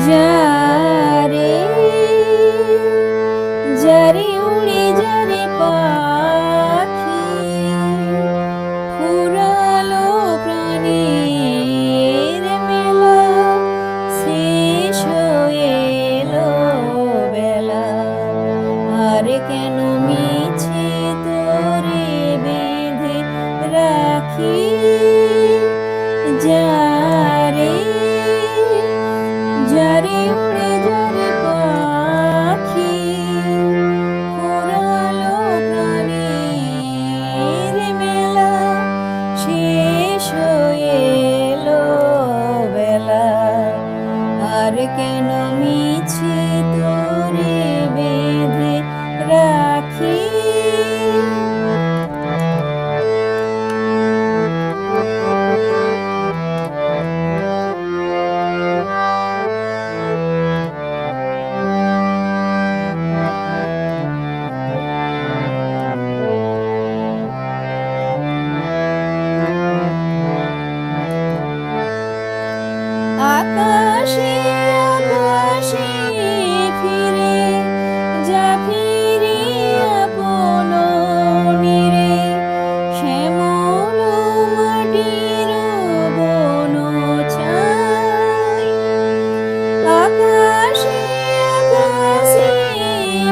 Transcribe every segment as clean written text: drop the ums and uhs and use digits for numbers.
যারে যারে উড়ে যারে পাখি ফুরালো প্রাণের মেলা শেষ হয়ে এলো বেলা আর কেন মিছে তোরে বেঁধে রাখি যারে যারে উড়ে যারে পাখি ফুরালো প্রাণের মেলা শেষ হয়ে এলো বেলা আর কেন মিছে তোরে বেঁধে রাখি আকাশে আকাশে ফিরে যা ফিরে আপন নিরে শ্যামল মাটির বন ছাই আকাশে আকাশে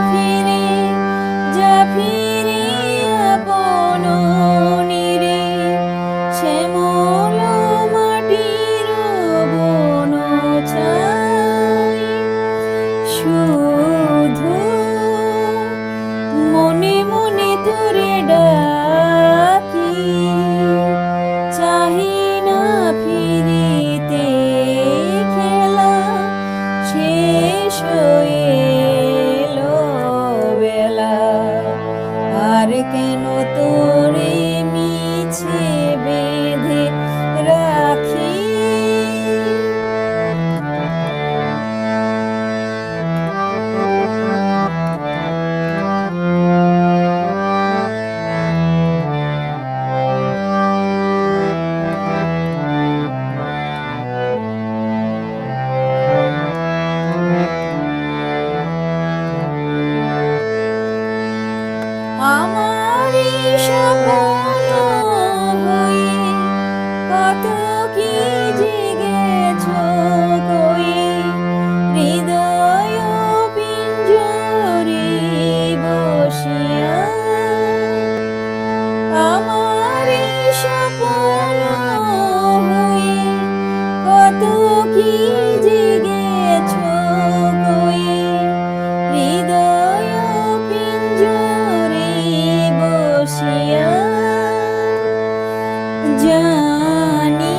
ফিরে যা ফিরে আপন নিরে শ্যামল মাটির বন ছাই শুধু মনে মনে তোরে ডাকি চাহি না ফিরিতে খেলা শেষ হয়ে এলো বেলা আর কেন তোরে মিছে বেঁধে রাখি আমারি স্বপ্ন হয়ে কত কি জেগেছ কই হৃদয় পিঞ্জরে বসিয়া আমারি স্বপ্ন হয়ে কত কি জেগেছ কই হৃদয় পিঞ্জরে বসিয়া জানি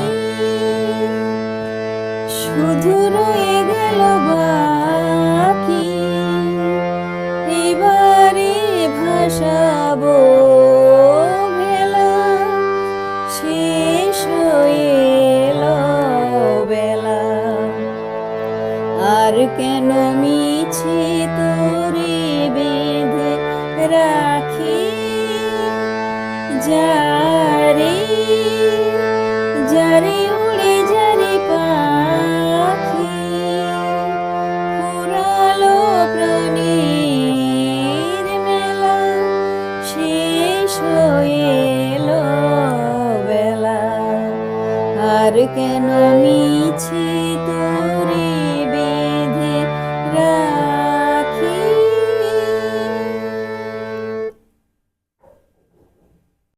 শুধু রয়ে গেল